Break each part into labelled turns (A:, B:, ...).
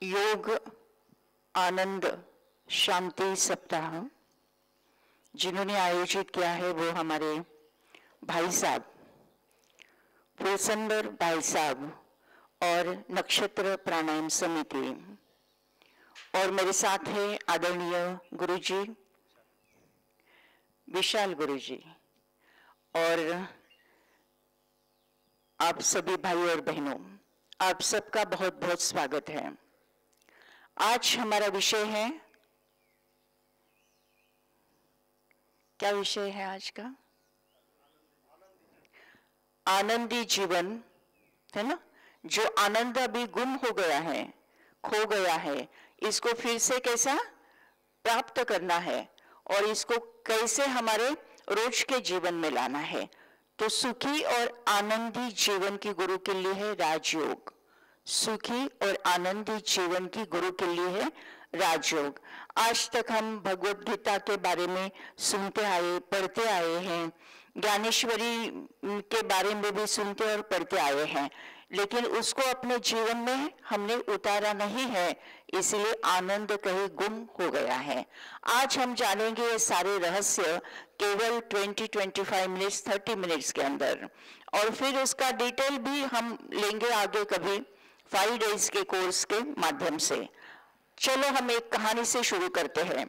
A: योग आनंद शांति सप्ताह जिन्होंने आयोजित किया है वो हमारे भाई साहब फुलसुंदर भाई साहब और नक्षत्र प्राणायाम समिति, और मेरे साथ है आदरणीय गुरुजी विशाल गुरुजी, और आप सभी भाई और बहनों, आप सबका बहुत बहुत स्वागत है। आज हमारा विषय है, क्या विषय है आज का? आनंदी जीवन, है ना। जो आनंद अभी गुम हो गया है, खो गया है, इसको फिर से कैसा प्राप्त करना है और इसको कैसे हमारे रोज के जीवन में लाना है। तो सुखी और आनंदी जीवन की गुरु के लिए है राजयोग। सुखी और आनंदी जीवन की गुरु के लिए है राजयोग। आज तक हम भगवत गीता के बारे में सुनते आए, पढ़ते आए हैं, ज्ञानेश्वरी के बारे में भी सुनते और पढ़ते आए हैं, लेकिन उसको अपने जीवन में हमने उतारा नहीं है, इसलिए आनंद कहीं गुम हो गया है। आज हम जानेंगे ये सारे रहस्य केवल 20-25 मिनट्स 30 मिनट्स के अंदर, और फिर उसका डिटेल भी हम लेंगे आगे कभी 5 डेज के कोर्स के माध्यम से। चलो हम एक कहानी से शुरू करते हैं।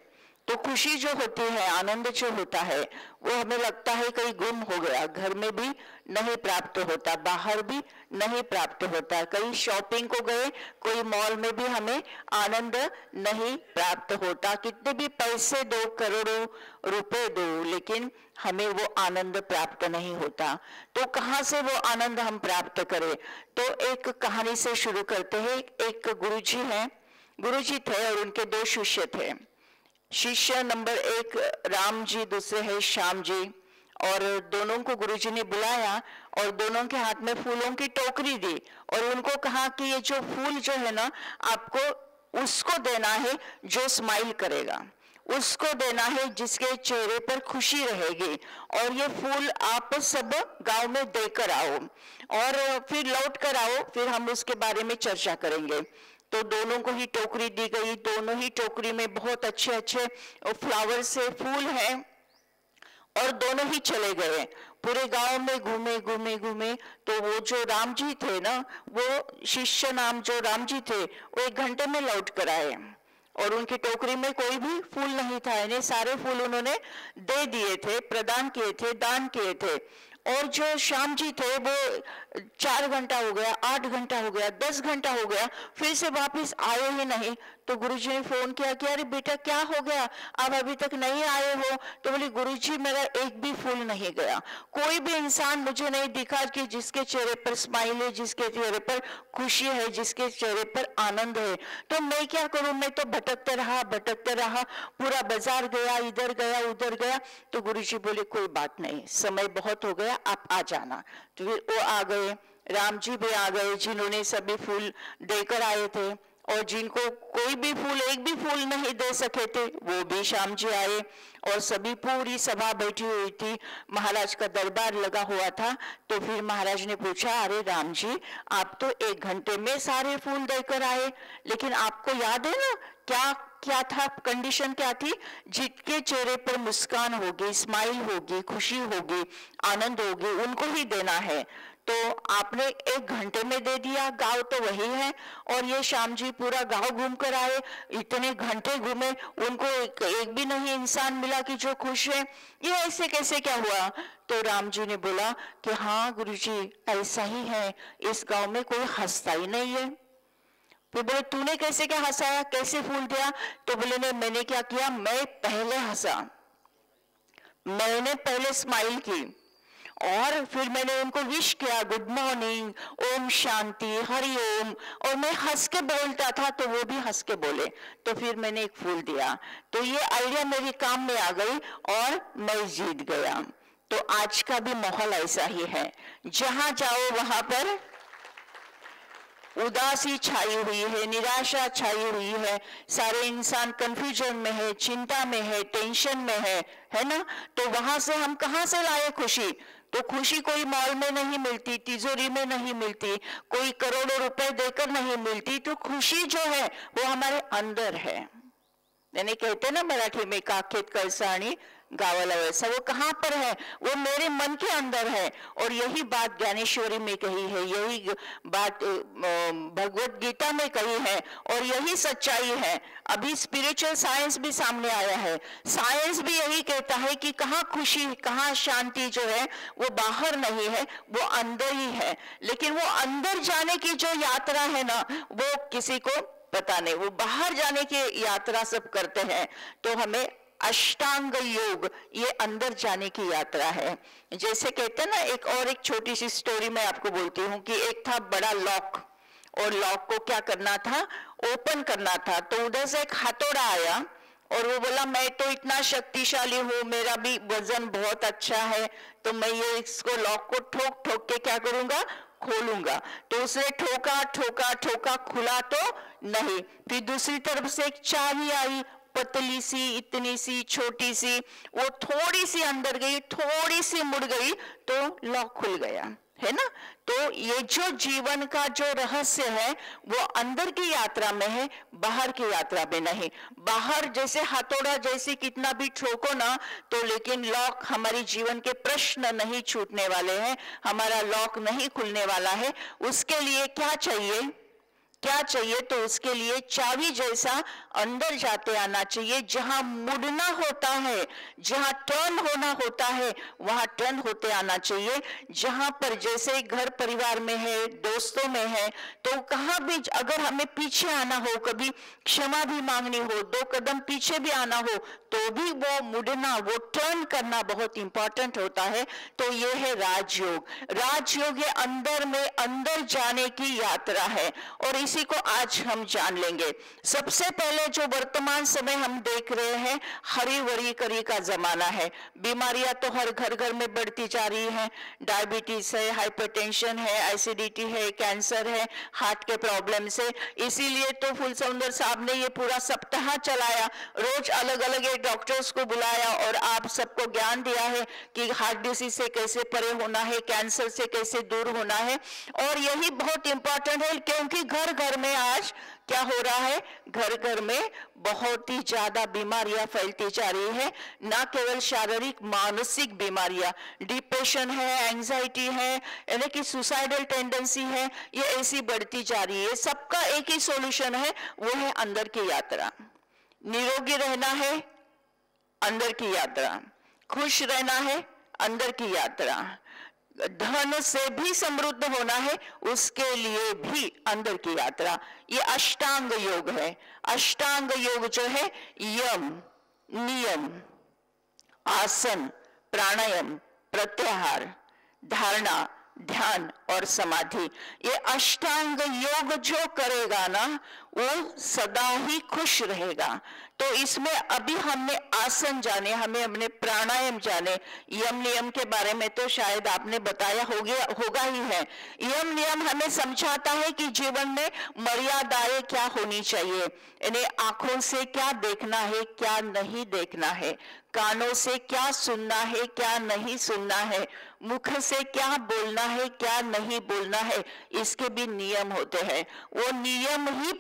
A: तो खुशी जो होती है, आनंद जो होता है, वो हमें लगता है कहीं गुम हो गया, घर में भी नहीं प्राप्त होता, बाहर भी नहीं प्राप्त होता, कहीं शॉपिंग को गए, कोई मॉल में भी हमें आनंद नहीं प्राप्त होता, कितने भी पैसे दो, करोड़ों रुपए दो, लेकिन हमें वो आनंद प्राप्त नहीं होता। तो कहाँ से वो आनंद हम प्राप्त करें? तो एक कहानी से शुरू करते हैं। एक गुरुजी हैं, गुरुजी थे और उनके 2 शिष्य थे। शिष्य नंबर 1 राम जी, दूसरे है श्याम जी, और दोनों को गुरुजी ने बुलाया और दोनों के हाथ में फूलों की टोकरी दी और उनको कहा कि ये जो फूल जो है ना, आपको उसको देना है जो स्माइल करेगा, उसको देना है जिसके चेहरे पर खुशी रहेगी, और ये फूल आप सब गांव में देकर आओ और फिर लौट कर आओ, फिर हम उसके बारे में चर्चा करेंगे। तो दोनों को ही टोकरी दी गई। दोनों ही टोकरी में बहुत अच्छे अच्छे फ्लावर से फूल हैं, और दोनों ही चले गए, पूरे गांव में घूमे घूमे घूमे। तो वो जो राम जी थे ना, वो शिष्य नाम जो राम जी थे, वो 1 घंटे में लौट कर आए और उनकी टोकरी में कोई भी फूल नहीं था, यानी सारे फूल उन्होंने दे दिए थे, प्रदान किए थे, दान किए थे। और जो श्याम जी थे वो 4 घंटा हो गया, 8 घंटा हो गया, 10 घंटा हो गया, फिर से वापस आए ही नहीं। तो गुरुजी ने फोन किया कि अरे बेटा क्या हो गया, आप अभी तक नहीं आए हो? तो बोले गुरुजी मेरा एक भी फूल नहीं गया, कोई भी इंसान मुझे नहीं दिखा कि जिसके चेहरे पर स्माइल है, जिसके चेहरे पर खुशी है, जिसके चेहरे पर आनंद है। तो मैं क्या करूं, मैं तो भटकते रहा, पूरा बाजार गया, इधर गया उधर गया। तो गुरुजी बोले कोई बात नहीं, समय बहुत हो गया, आप आ जाना। तो फिर वो आ गए, राम जी भी आ गए जिन्होंने सभी फूल देकर आए थे, और जिनको कोई भी फूल, एक भी फूल नहीं दे सके थे, वो भी श्याम जी आए, और सभी पूरी सभा बैठी हुई थी, महाराज का दरबार लगा हुआ था। तो फिर महाराज ने पूछा, अरे राम जी आप तो 1 घंटे में सारे फूल देकर आए, लेकिन आपको याद है ना क्या था, कंडीशन क्या थी? जिनके चेहरे पर मुस्कान होगी, स्माइल होगी, खुशी होगी, आनंद होगी, उनको ही देना है। तो आपने 1 घंटे में दे दिया, गांव तो वही है, और ये श्याम जी पूरा गांव घूम कर आए, इतने घंटे घूमे, उनको एक भी नहीं इंसान मिला कि जो खुश है। ये ऐसे कैसे क्या हुआ? तो राम जी ने बोला कि हाँ गुरुजी ऐसा ही है, इस गांव में कोई हंसता ही नहीं है। फिर बोले तूने कैसे क्या हंसाया, कैसे फूल दिया? तो बोले ने मैंने क्या किया, मैं पहले हंसा, मैंने पहले स्माइल की, और फिर मैंने उनको विश किया, गुड मॉर्निंग, ओम शांति, हरि ओम, और मैं हंस के बोलता था तो वो भी हंस के बोले, तो फिर मैंने एक फूल दिया। तो ये आइडिया मेरे काम में आ गई और मैं जीत गया। तो आज का भी माहौल ऐसा ही है, जहां जाओ वहां पर उदासी छाई हुई है, निराशा छाई हुई है, सारे इंसान कंफ्यूजन में है, चिंता में है, टेंशन में है ना। तो वहां से हम कहां से लाए खुशी? तो खुशी कोई मॉल में नहीं मिलती, तिजोरी में नहीं मिलती, कोई करोड़ों रुपए देकर नहीं मिलती। तो खुशी जो है वो हमारे अंदर है। यानी कहते ना मराठी में, काखेत कळसा आणि गावाला वळसा, वो कहाँ पर है? वो मेरे मन के अंदर है। और यही बात ज्ञानेश्वरी में कही है, यही बात भगवत गीता में कही है, और यही सच्चाई है। अभी स्पिरिचुअल साइंस भी सामने आया है, साइंस भी यही कहता है कि कहाँ खुशी, कहाँ शांति जो है वो बाहर नहीं है, वो अंदर ही है। लेकिन वो अंदर जाने की जो यात्रा है ना, वो किसी को पता नहीं। वो बाहर जाने की यात्रा सब करते हैं। तो हमें अष्टांग योग, ये अंदर जाने की यात्रा है। जैसे कहते हैं ना, एक छोटी सी स्टोरी मैं आपको बोलती हूँ कि एक था बड़ा लॉक, और लॉक को क्या करना था? ओपन करना था। तो उधर से एक हथौड़ा आया और वो बोला, मैं तो इतना शक्तिशाली हूँ, मेरा भी वजन बहुत अच्छा है, तो मैं ये इसको लॉक को ठोक ठोक के क्या करूंगा? खोलूंगा। तो उसने ठोका ठोका ठोका, खुला तो नहीं। फिर दूसरी तरफ से एक चाबी आई, पतली सी, इतनी सी, छोटी सी, वो थोड़ी सी अंदर गई, थोड़ी सी मुड़ गई, तो लॉक खुल गया, है ना। तो ये जो जीवन का जो रहस्य है वो अंदर की यात्रा में है, बाहर की यात्रा में नहीं। बाहर जैसे हथौड़ा जैसे कितना भी ठोको ना, तो लेकिन लॉक, हमारी जीवन के प्रश्न नहीं छूटने वाले हैं, हमारा लॉक नहीं खुलने वाला है। उसके लिए क्या चाहिए? क्या चाहिए? तो उसके लिए चाबी जैसा अंदर जाते आना चाहिए। जहां मुड़ना होता है, जहां टर्न होना होता है, वहां टर्न होते आना चाहिए। जहां पर जैसे घर परिवार में है, दोस्तों में है, तो कहां भी अगर हमें पीछे आना हो, कभी क्षमा भी मांगनी हो, 2 कदम पीछे भी आना हो, तो भी वो मुड़ना, वो टर्न करना बहुत इंपॉर्टेंट होता है। तो ये है राजयोग। राजयोग ये अंदर में अंदर जाने की यात्रा है, और इसी को आज हम जान लेंगे। सबसे पहले जो वर्तमान समय हम देख रहे हैं, हरी वरी करी का जमाना है। बीमारियां तो हर घर घर में बढ़ती जा रही हैं। डायबिटीज है, हाइपरटेंशन है, एसिडिटी है, कैंसर है, हार्ट के प्रॉब्लम से। इसीलिए तो फुल सौंदर साहब ने ये पूरा सप्ताह चलाया, रोज अलग अलग डॉक्टर्स को बुलाया और आप सबको ज्ञान दिया है कि हार्ट डिसीज से कैसे परे होना है, कैंसर से कैसे दूर होना है। और यही बहुत इंपॉर्टेंट है, क्योंकि घर घर में आज क्या हो रहा है? घर घर में बहुत ही ज्यादा बीमारियां फैलती जा रही है। ना केवल शारीरिक, मानसिक बीमारियां, डिप्रेशन है, एंजाइटी है, यानी कि सुसाइडल टेंडेंसी है, ये ऐसी बढ़ती जा रही है। सबका एक ही सॉल्यूशन है, वो है अंदर की यात्रा। निरोगी रहना है, अंदर की यात्रा। खुश रहना है, अंदर की यात्रा। धन से भी समृद्ध होना है, उसके लिए भी अंदर की यात्रा। ये अष्टांग योग है। अष्टांग योग जो है, यम, नियम, आसन, प्राणायाम, प्रत्याहार, धारणा, ध्यान और समाधि। ये अष्टांग योग जो करेगा ना, वो सदा ही खुश रहेगा। तो इसमें अभी हमने आसन जाने, हमें हमने प्राणायाम जाने। यम नियम के बारे में तो शायद आपने बताया होगा ही है। यम नियम हमें समझाता है कि जीवन में मर्यादाएं क्या होनी चाहिए, यानी आंखों से क्या देखना है, क्या नहीं देखना है, कानों से क्या सुनना है, क्या नहीं सुनना है, मुख से क्या बोलना है, क्या नहीं बोलना है। इसके भी नियम होते हैं। वो नियम ही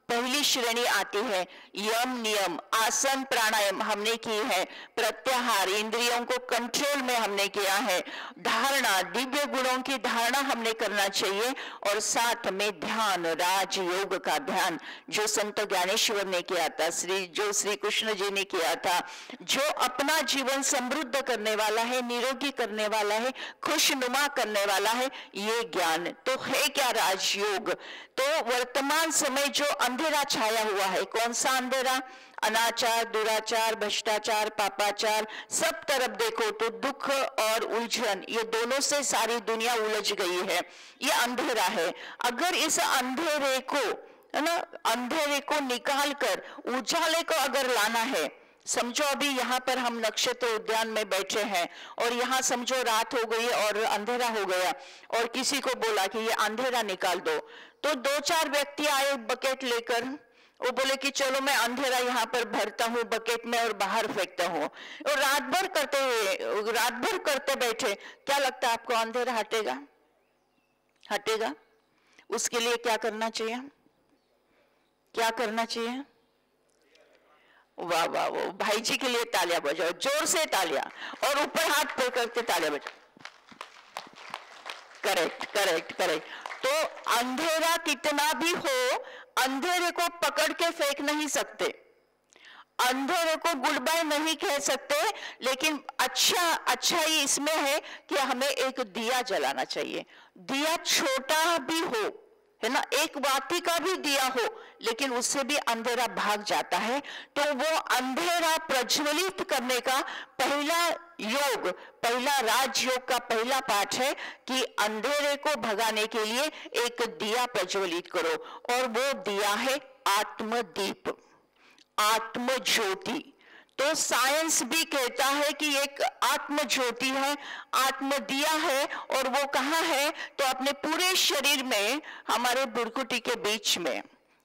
A: पहली श्रेणी आती है। यम नियम, आसन प्राणायाम हमने की है, प्रत्याहार इंद्रियों को कंट्रोल में हमने किया है, धारणा दिव्य गुणों की धारणा हमने करना चाहिए, और साथ में ध्यान, राजयोग का ध्यान जो संत ज्ञानेश्वर ने किया था, जो श्री कृष्ण जी ने किया था, जो अपना जीवन समृद्ध करने वाला है, निरोगी करने वाला है, खुशनुमा करने वाला है। ये ज्ञान तो है क्या? राजयोग। तो वर्तमान समय जो अंधेरा छाया हुआ है, कौन सा अंधेरा? अनाचार, दुराचार, भ्रष्टाचार, पापाचार, सब तरफ देखो तो दुख और उलझन, ये दोनों से सारी दुनिया उलझ गई है। ये अंधेरा है। अगर इस अंधेरे को, है ना, अंधेरे को निकाल कर उजाले को अगर लाना है, समझो अभी यहाँ पर हम नक्षत्र उद्यान में बैठे हैं और यहाँ समझो रात हो गई और अंधेरा हो गया, और किसी को बोला कि ये अंधेरा निकाल दो, तो 2-4 व्यक्ति आए बकेट लेकर, वो बोले कि चलो मैं अंधेरा यहाँ पर भरता हूँ बकेट में और बाहर फेंकता हूँ, और रात भर करते बैठे, क्या लगता है आपको अंधेरा हटेगा? हटेगा? उसके लिए क्या करना चाहिए? क्या करना चाहिए? वाह वाह वाह, भाई जी के लिए तालियां बजाओ, जोर से तालियां, और ऊपर हाथ पे करके तालियां बजाओ। Correct correct correct. तो अंधेरा कितना भी हो, अंधेरे को पकड़ के फेंक नहीं सकते, अंधेरे को गुड बाय नहीं कह सकते, लेकिन अच्छा ही इसमें है कि हमें एक दिया जलाना चाहिए। दिया छोटा भी हो, है ना, एक बाती का भी दिया हो, लेकिन उससे भी अंधेरा भाग जाता है। तो वो अंधेरा प्रज्वलित करने का पहला योग, पहला राजयोग का पहला पाठ है कि अंधेरे को भगाने के लिए एक दिया प्रज्वलित करो, और वो दिया है आत्मदीप, आत्म ज्योति। तो साइंस भी कहता है कि एक आत्म ज्योति है, आत्म दिया है, और वो कहाँ है? तो अपने पूरे शरीर में, हमारे भ्रुकुटी के बीच में,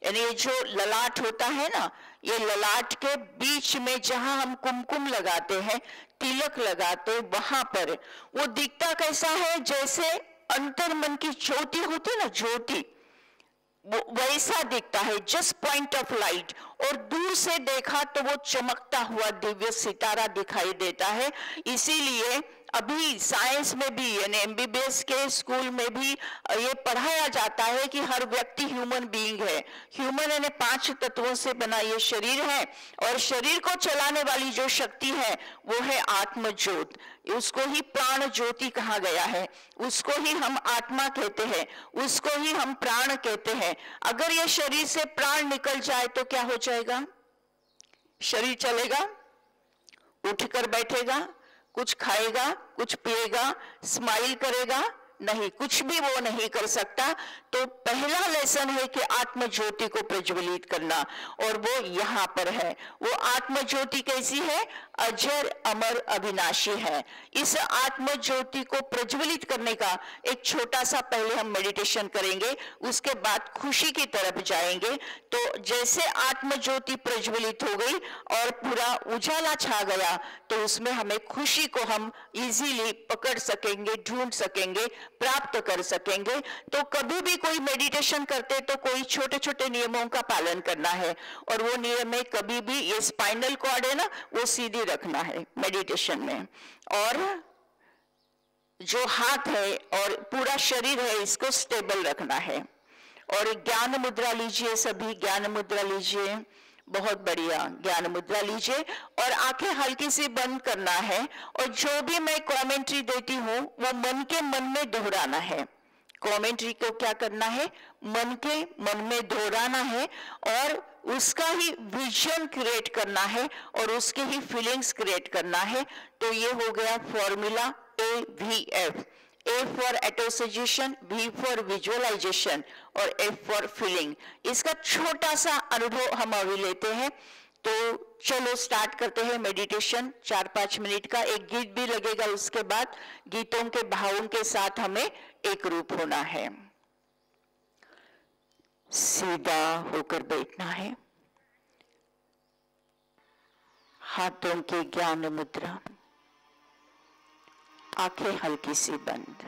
A: यानी ये जो ललाट होता है ना, ये ललाट के बीच में जहां हम कुमकुम लगाते हैं, तिलक लगाते, वहां पर वो दिखता कैसा है? जैसे अंतर्मन की ज्योति होती है ना, ज्योति, वैसा दिखता है, जस्ट पॉइंट ऑफ लाइट। और दूर से देखा तो वो चमकता हुआ दिव्य सितारा दिखाई देता है। इसीलिए अभी साइंस में भी, यानी एमबीबीएस के स्कूल में भी ये पढ़ाया जाता है कि हर व्यक्ति ह्यूमन बीइंग है। ह्यूमन यानी 5 तत्वों से बना ये शरीर है, और शरीर को चलाने वाली जो शक्ति है वो है आत्म ज्योत। उसको ही प्राण ज्योति कहा गया है, उसको ही हम आत्मा कहते हैं, उसको ही हम प्राण कहते हैं। अगर ये शरीर से प्राण निकल जाए तो क्या हो जाएगा? शरीर चलेगा, उठकर बैठेगा, कुछ खाएगा, कुछ पिएगा, स्माइल करेगा? नहीं, कुछ भी वो नहीं कर सकता। तो पहला लेसन है कि आत्म ज्योति को प्रज्वलित करना, और वो यहाँ पर है। वो आत्म ज्योति कैसी है? अजर अमर अविनाशी है। इस आत्म ज्योति को प्रज्वलित करने का एक छोटा सा पहले हम मेडिटेशन करेंगे, उसके बाद खुशी की तरफ जाएंगे। तो जैसे आत्म ज्योति प्रज्वलित हो गई और पूरा उजाला छा गया, तो उसमें हमें खुशी को हम इजीली पकड़ सकेंगे, ढूंढ सकेंगे, प्राप्त कर सकेंगे। तो कभी भी कोई मेडिटेशन करते तो कोई छोटे छोटे नियमों का पालन करना है, और वो नियम है कभी भी ये स्पाइनल कॉर्ड है ना, वो सीधी रखना है मेडिटेशन में, और जो हाथ है और पूरा शरीर है इसको स्टेबल रखना है। और ज्ञान मुद्रा लीजिए, सभी ज्ञान मुद्रा लीजिए, बहुत बढ़िया, ज्ञान मुद्रा लीजिए, और आंखें हल्की सी बंद करना है। और जो भी मैं कमेंट्री देती हूँ वो मन के मन में दोहराना है। कमेंट्री को क्या करना है? मन के मन में दोहराना है, और उसका ही विजन क्रिएट करना है, और उसके ही फीलिंग्स क्रिएट करना है। तो ये हो गया formula AVF। A for autosuggestion, V for visualisation, और F फॉर फीलिंग। इसका छोटा सा अनुभव हम अभी लेते हैं। तो चलो स्टार्ट करते हैं मेडिटेशन। 4-5 मिनट का एक गीत भी लगेगा, उसके बाद गीतों के भावों के साथ हमें एक रूप होना है। सीधा होकर बैठना है, हाथों के ज्ञान मुद्रा, आंखें हल्की सी बंद।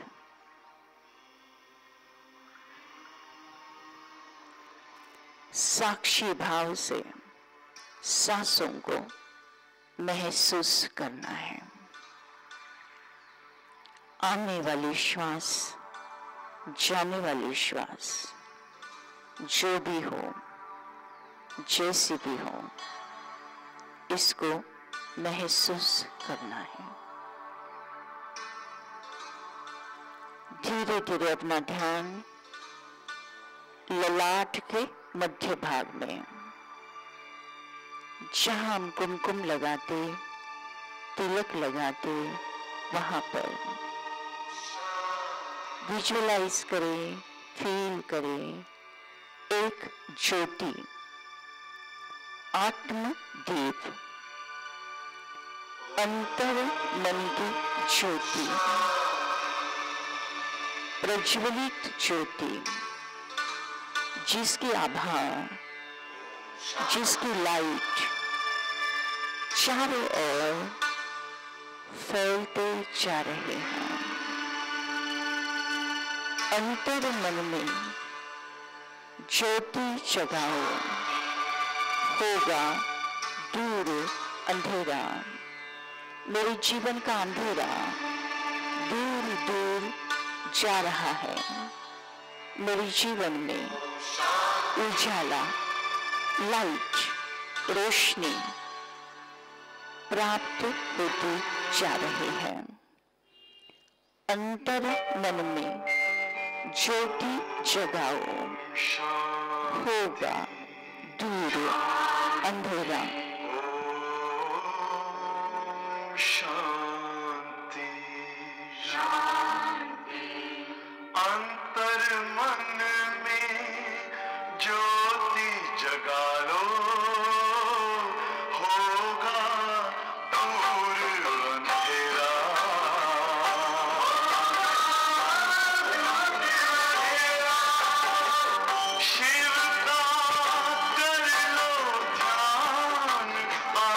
A: साक्षी भाव से सांसों को महसूस करना है। आने वाली श्वास, जाने वाली श्वास, जो भी हो, जैसी भी हो, इसको महसूस करना है। धीरे धीरे अपना ध्यान ललाट के मध्य भाग में, जहां हम कुमकुम लगाते, तिलक लगाते, वहां पर विजुअलाइज करें, फील करें एक ज्योति, आत्मदीप, अंतर मन की ज्योति, प्रज्वलित ज्योति, जिसकी आभा जिसकी लाइट चारों ओर फैलते जा रहे हैं। अंतर मन में ज्योति जगाओ, होगा दूर अंधेरा। मेरे जीवन का अंधेरा दूर दूर जा रहा है। मेरे जीवन में उजाला, लाइट, रोशनी प्राप्त होती जा रही है। अंतर मन में ज्योति जगाओ, होगा दूर अंधेरा।
B: शांति शांति अंतर मन में ज्योति जगा लो, होगा दूर अंधेरा। शिव का कर लो ध्यान, आ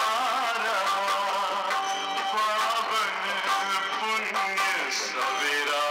B: रहा पावन पुण्य सवेरा।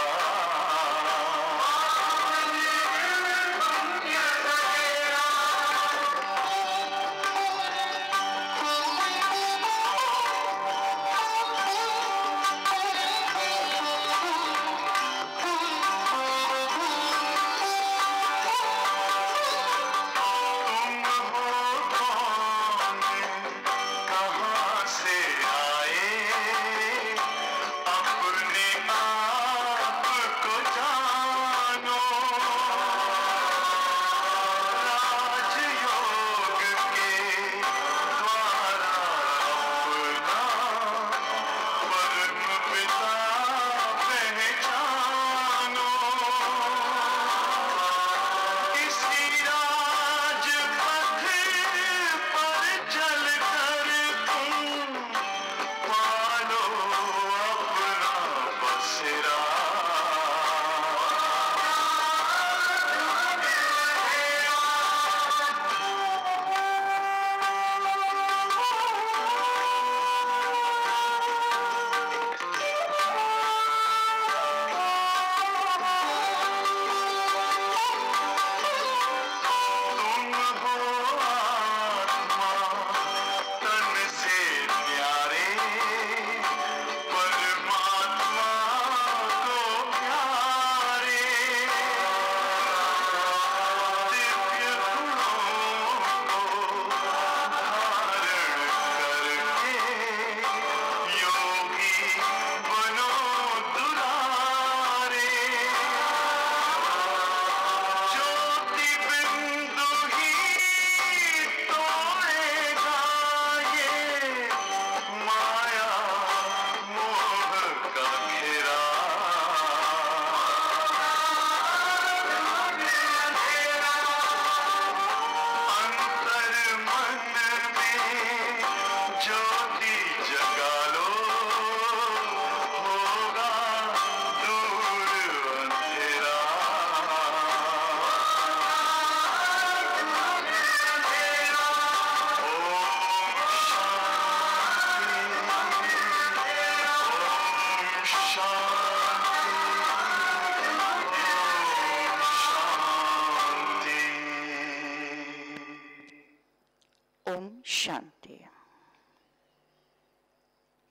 A: शांति।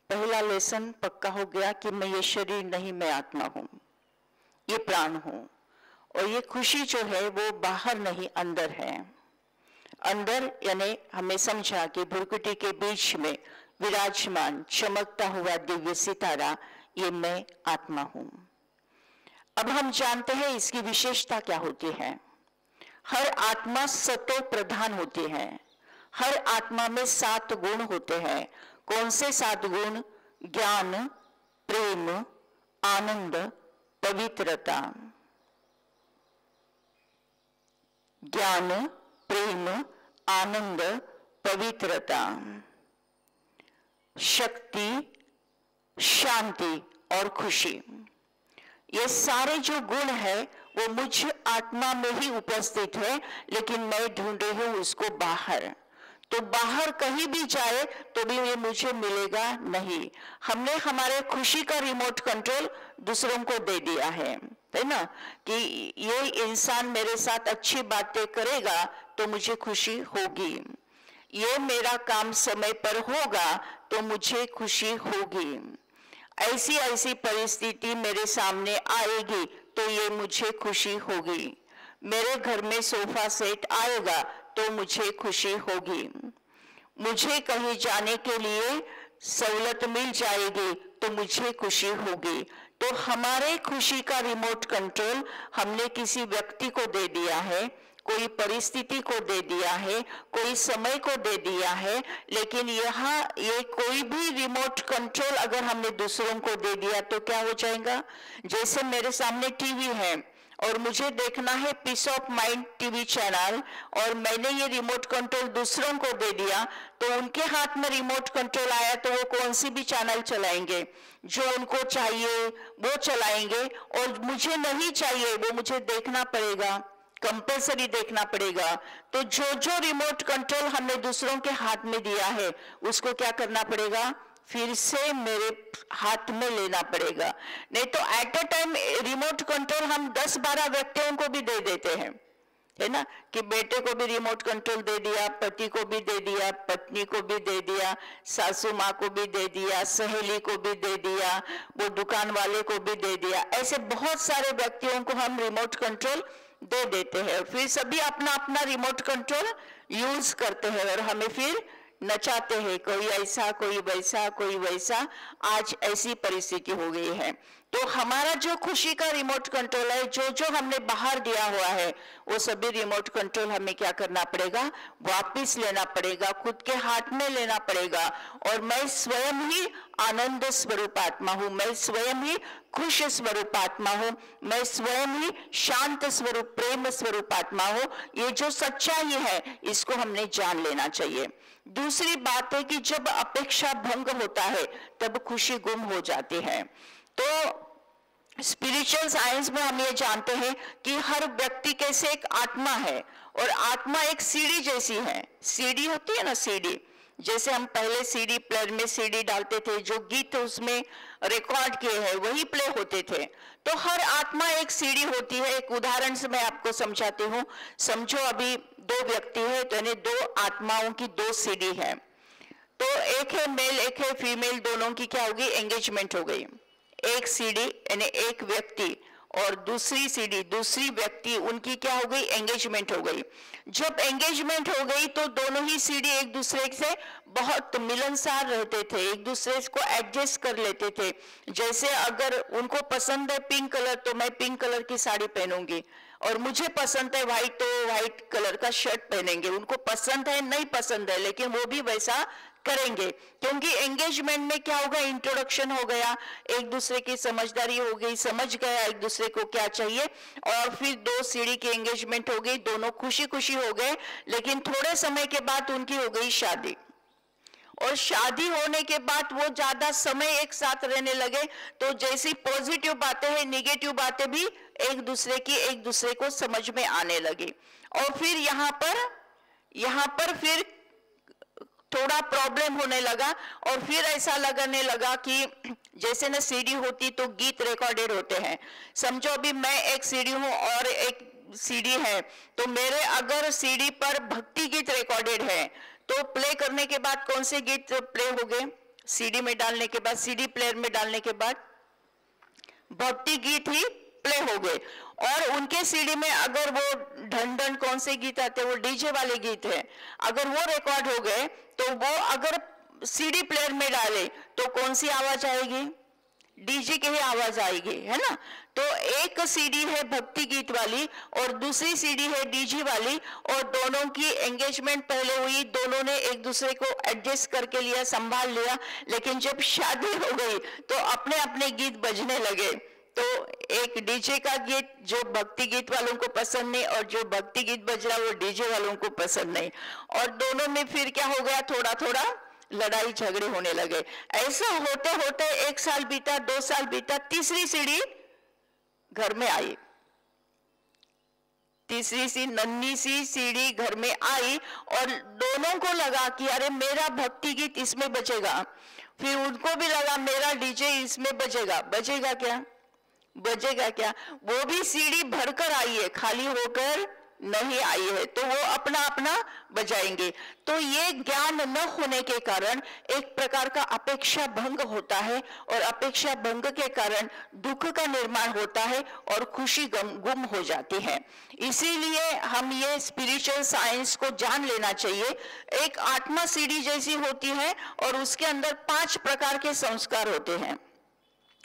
A: पहला लेसन पक्का हो गया कि मैं ये शरीर नहीं, मैं आत्मा हूं, ये प्राण हूं। और ये खुशी जो है वो बाहर नहीं अंदर है। अंदर यानी हमें समझा कि भ्रुकुटी के बीच में विराजमान चमकता हुआ दिव्य सितारा, ये मैं आत्मा हूं। अब हम जानते हैं इसकी विशेषता क्या होती है। हर आत्मा सतो प्रधान होती है। हर आत्मा में 7 गुण होते हैं। कौन से 7 गुण? ज्ञान, प्रेम, आनंद, पवित्रता। ज्ञान, प्रेम, आनंद, पवित्रता, शक्ति, शांति और खुशी। ये सारे जो गुण है वो मुझ आत्मा में ही उपस्थित है, लेकिन मैं ढूंढ रही हूं उसको बाहर। तो बाहर कहीं भी जाए तो भी ये मुझे मिलेगा नहीं। हमने हमारे खुशी का रिमोट कंट्रोल दूसरों को दे दिया है ना, कि ये इंसान मेरे साथ अच्छी बातें करेगा तो मुझे खुशी होगी, ये मेरा काम समय पर होगा तो मुझे खुशी होगी, ऐसी ऐसी परिस्थिति मेरे सामने आएगी तो ये मुझे खुशी होगी, मेरे घर में सोफा सेट आएगा तो मुझे खुशी होगी, मुझे कहीं जाने के लिए सहूलत मिल जाएगी तो मुझे खुशी होगी। तो हमारे खुशी का रिमोट कंट्रोल हमने किसी व्यक्ति को दे दिया है, कोई परिस्थिति को दे दिया है, कोई समय को दे दिया है, लेकिन यहाँ ये कोई भी रिमोट कंट्रोल अगर हमने दूसरों को दे दिया तो क्या हो जाएगा। जैसे मेरे सामने टीवी है और मुझे देखना है peace of mind TV channel, और मैंने ये रिमोट कंट्रोल दूसरों को दे दिया तो उनके हाथ में रिमोट कंट्रोल आया तो वो कौन सी भी चैनल चलाएंगे, जो उनको चाहिए वो चलाएंगे, और मुझे नहीं चाहिए वो मुझे देखना पड़ेगा, कंपल्सरी देखना पड़ेगा। तो जो जो रिमोट कंट्रोल हमने दूसरों के हाथ में दिया है उसको क्या करना पड़ेगा, फिर से मेरे हाथ में लेना पड़ेगा। नहीं तो at a time remote control हम 10-12 व्यक्तियों को भी दे देते हैं, है ना, कि बेटे को भी रिमोट कंट्रोल दे दिया, पति को भी दे दिया, पत्नी को भी दे दिया, सासू माँ को भी दे दिया, सहेली को भी दे दिया, वो दुकान वाले को भी दे दिया, ऐसे बहुत सारे व्यक्तियों को हम रिमोट कंट्रोल दे देते हैं। फिर सभी अपना अपना रिमोट कंट्रोल यूज करते हैं और हमें फिर नचाते हैं, कोई ऐसा कोई वैसा कोई वैसा, आज ऐसी परिस्थिति हो गई है। तो हमारा जो खुशी का रिमोट कंट्रोल है, जो जो हमने बाहर दिया हुआ है, वो सभी रिमोट कंट्रोल हमें क्या करना पड़ेगा, वापस लेना पड़ेगा, खुद के हाथ में लेना पड़ेगा। और मैं स्वयं ही आनंद स्वरूप आत्मा हूँ, मैं स्वयं ही खुश स्वरूप आत्मा हूँ, मैं स्वयं ही शांत स्वरूप प्रेम स्वरूप आत्मा हूँ। ये जो सच्चाई है इसको हमने जान लेना चाहिए। दूसरी बात है कि जब अपेक्षा भंग होता है तब खुशी गुम हो जाती है। तो स्पिरिचुअल साइंस में हम ये जानते हैं कि हर व्यक्ति कैसे एक आत्मा है, और आत्मा एक सीडी जैसी है। सीडी होती है ना, सीडी, जैसे हम पहले सीडी प्लेयर में सीडी डालते थे, जो गीत उसमें रिकॉर्ड किए हैं वही प्ले होते थे। तो हर आत्मा एक सीडी होती है। एक उदाहरण से मैं आपको समझाती हूँ। समझो अभी 2 व्यक्ति है, तो यानी 2 आत्माओं की 2 सीडी है। तो एक है मेल, एक है फीमेल, दोनों की क्या होगी, एंगेजमेंट हो गई। एक सीडी यानी एक व्यक्ति और दूसरी सीडी दूसरी व्यक्ति, उनकी क्या हो गई, एंगेजमेंट हो गई। जब एंगेजमेंट हो गई तो दोनों ही सीडी एक दूसरे से बहुत मिलनसार रहते थे, एक दूसरे को एडजस्ट कर लेते थे। जैसे अगर उनको पसंद है पिंक कलर तो मैं पिंक कलर की साड़ी पहनूंगी, और मुझे पसंद है व्हाइट तो व्हाइट कलर का शर्ट पहनेंगे। उनको पसंद है नहीं पसंद है, लेकिन वो भी वैसा करेंगे, क्योंकि एंगेजमेंट में क्या होगा, इंट्रोडक्शन हो गया, एक दूसरे की समझदारी हो गई, समझ गया एक दूसरे को क्या चाहिए, और फिर 2 सीढ़ी की एंगेजमेंट हो गई, दोनों खुशी खुशी हो गए। लेकिन थोड़े समय के बाद उनकी हो गई शादी, और शादी होने के बाद वो ज्यादा समय एक साथ रहने लगे, तो जैसी पॉजिटिव बातें हैं निगेटिव बातें भी एक दूसरे को समझ में आने लगी। और फिर यहाँ पर फिर थोड़ा प्रॉब्लम होने लगा, और फिर ऐसा लगने लगा कि जैसे ना सीडी होती तो गीत रिकॉर्डेड होते हैं। समझो अभी मैं एक सीडी हूँ और एक सीडी है, तो मेरे अगर सीडी पर भक्ति गीत रिकॉर्डेड है तो प्ले करने के बाद कौन से गीत प्ले हो गए, सीडी में डालने के बाद, सीडी प्लेयर में डालने के बाद भक्ति गीत ही प्ले हो गए। और उनके सीडी में अगर वो ढन ढन कौन से गीत आते हैं, वो डीजे वाले गीत हैं, अगर वो रिकॉर्ड हो गए तो वो अगर सीडी प्लेयर में डाले तो कौन सी आवाज आएगी, डीजे की ही आवाज आएगी, है ना। तो एक सीडी है भक्ति गीत वाली और दूसरी सीडी है डीजे वाली, और दोनों की एंगेजमेंट पहले हुई, दोनों ने एक दूसरे को एडजस्ट करके लिया, संभाल लिया। लेकिन जब शादी हो गई तो अपने अपने गीत बजने लगे। तो एक डीजे का गीत जो भक्ति गीत वालों को पसंद नहीं, और जो भक्ति गीत बज रहा वो डीजे वालों को पसंद नहीं, और दोनों में फिर क्या हो गया, थोड़ा थोड़ा लड़ाई झगड़े होने लगे। ऐसा होते होते 1 साल बीता, 2 साल बीता, तीसरी सीढ़ी घर में आई। तीसरी सी नन्ही सी सीढ़ी घर में आई और दोनों को लगा कि अरे मेरा भक्ति गीत इसमें बजेगा, फिर उनको भी लगा मेरा डीजे इसमें बजेगा। बजेगा क्या? बजेगा क्या? वो भी सीढ़ी भरकर आई है, खाली होकर नहीं आई है, तो वो अपना अपना बजाएंगे। तो ये ज्ञान न होने के कारण एक प्रकार का अपेक्षा भंग होता है, और अपेक्षा भंग के कारण दुख का निर्माण होता है और खुशी गुम हो जाती है। इसीलिए हम ये स्पिरिचुअल साइंस को जान लेना चाहिए। एक आत्मा सीढ़ी जैसी होती है और उसके अंदर 5 प्रकार के संस्कार होते हैं।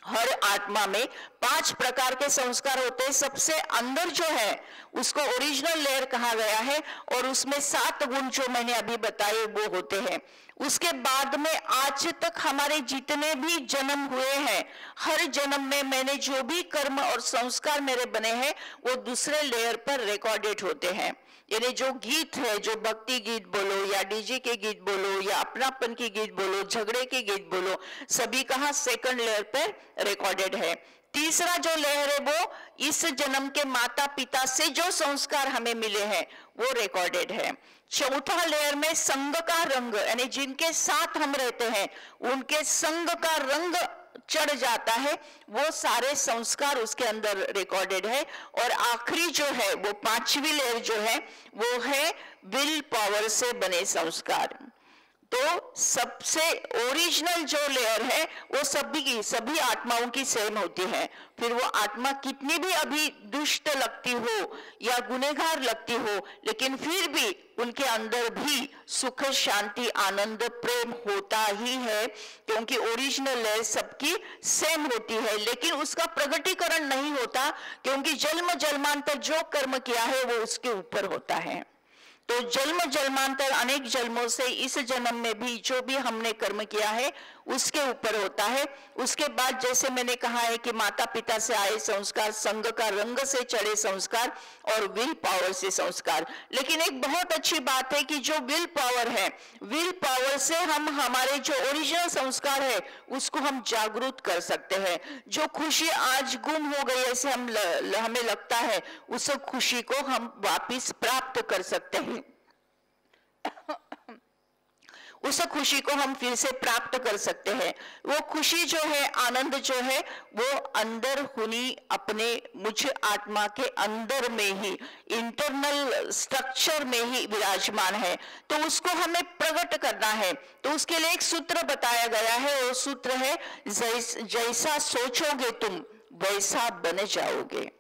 A: हर आत्मा में 5 प्रकार के संस्कार होते हैं। सबसे अंदर जो है उसको ओरिजिनल लेयर कहा गया है, और उसमें 7 गुण जो मैंने अभी बताए वो होते हैं। उसके बाद में आज तक हमारे जितने भी जन्म हुए हैं, हर जन्म में मैंने जो भी कर्म और संस्कार मेरे बने हैं वो दूसरे लेयर पर रिकॉर्डेड होते हैं। यानी जो गीत है, जो भक्ति गीत बोलो या डीजे के गीत बोलो या अपनापन के गीत बोलो, झगड़े के गीत बोलो, सभी कहाँ सेकंड लेयर पर रिकॉर्डेड है। तीसरा जो लेयर है वो इस जन्म के माता पिता से जो संस्कार हमें मिले हैं वो रिकॉर्डेड है। चौथा लेयर में संग का रंग, यानी जिनके साथ हम रहते हैं उनके संग का रंग चढ़ जाता है, वो सारे संस्कार उसके अंदर रिकॉर्डेड है। और आखिरी जो है वो 5वीं लेयर जो है वो है विल पावर से बने संस्कार। तो सबसे ओरिजिनल जो लेयर है वो सभी आत्माओं की सेम होती है। फिर वो आत्मा कितनी भी अभी दुष्ट लगती हो या गुनहगार लगती हो, लेकिन फिर भी उनके अंदर भी सुख, शांति, आनंद, प्रेम होता ही है, क्योंकि ओरिजिनल लेयर सबकी सेम होती है। लेकिन उसका प्रगटीकरण नहीं होता, क्योंकि जन्म जन्मांतर जो कर्म किया है वो उसके ऊपर होता है। तो जन्म जन्मांतर अनेक जन्मों से इस जन्म में भी जो भी हमने कर्म किया है उसके ऊपर होता है। उसके बाद जैसे मैंने कहा है कि माता पिता से आए संस्कार, संग का रंग से चढ़े संस्कार और विल पावर से संस्कार। लेकिन एक बहुत अच्छी बात है कि जो विल पावर है, विल पावर से हम हमारे जो ओरिजिनल संस्कार है उसको हम जागरूक कर सकते हैं। जो खुशी आज गुम हो गई ऐसे हमें लगता है, उस खुशी को हम वापिस प्राप्त कर सकते हैं। उस खुशी को हम फिर से प्राप्त कर सकते हैं। वो खुशी जो है, आनंद जो है, वो अंदर हुनी अपने मुझ आत्मा के अंदर में ही, इंटरनल स्ट्रक्चर में ही विराजमान है। तो उसको हमें प्रकट करना है। तो उसके लिए एक सूत्र बताया गया है, वो सूत्र है जैसा सोचोगे तुम वैसा बन जाओगे।